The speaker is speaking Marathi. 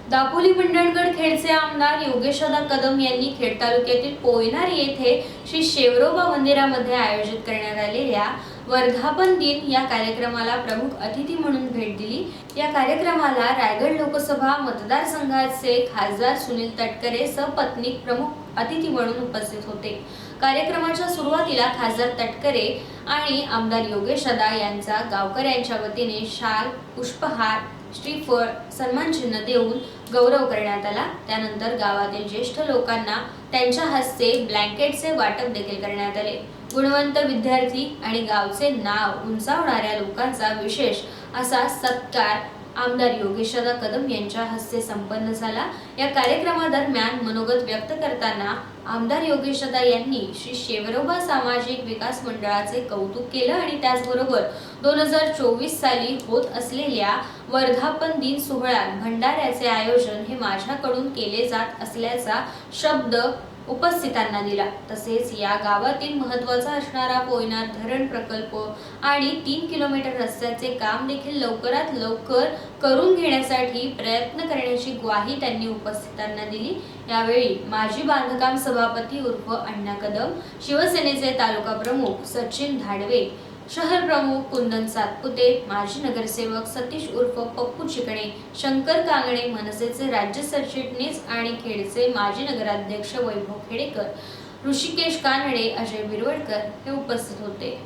दापोली मंडणगड खेडचे आमदार योगेशदादा कदम यांनी खेड तालुक्यातील पोयनारी येथे श्री शेवरोबा मंदिरामध्ये आयोजित करण्यात आलेल्या वर्धापन दिन या कार्यक्रमाला प्रमुख अतिथी म्हणून भेट दिली। या कार्यक्रमाला रायगड लोकसभा मतदारसंघाचे खासदार सुनील तटकरे सपत्नीक प्रमुख अतिथी म्हणून उपस्थित होते। कार्यक्रमाच्या सुरुवातीला खासदार तटकरे आणि आमदार योगेशदादा यांचा गावकऱ्यांच्या वतीने शाल, पुष्पहार, श्रीफळ, सन्मान चिन्ह देऊन गौरव करण्यात आला। त्यानंतर गावातील ज्येष्ठ लोकांना त्यांच्या हस्ते ब्लँकेटचे वाटप देखील करण्यात आले। गुणवंत विद्यार्थी आणि गावचे नाव उंचावणाऱ्या लोकांचा विशेष असा सत्कार आमदार योगेशदादा कदम यांच्या हस्ते संपन्न झाला। या कार्यक्रमादरम्यान मनोगत व्यक्त करताना आमदार योगेशदादा यांनी श्री शेवरोबा सामाजिक विकास मंडळाचे कौतुक केलं आणि त्याचबरोबर 2024 साली होत असलेल्या वर्धापन दिन सोहळ्यात भंडाऱ्याचे आयोजन हे माझ्याकडून केले जात असल्याचा शब्द उपस्थितांना दिला। तसेच या गावातील महत्त्वाचा असणारा पोयनार धरण प्रकल्प आणि 3 किलोमीटर रस्त्याचे काम देखील लवकरात लवकर करून घेण्यासाठी प्रयत्न करण्याची ग्वाही त्यांनी उपस्थितांना दिली। यावेळी माजी बांधकाम सभापती उर्फ अण्णा कदम, शिवसेनेचे तालुका प्रमुख सचिन धाडवे, शहर प्रमुख कुंदन सातपुते, माजी नगरसेवक सतीश उर्फ पप्पू चिकणे, शंकर कांगणे, मनसेचे राज्य सरचिटणीस आणि खेडचे माजी नगराध्यक्ष वैभव खेडेकर, ऋषिकेश कानडे, अजय बिरवडकर हे उपस्थित होते।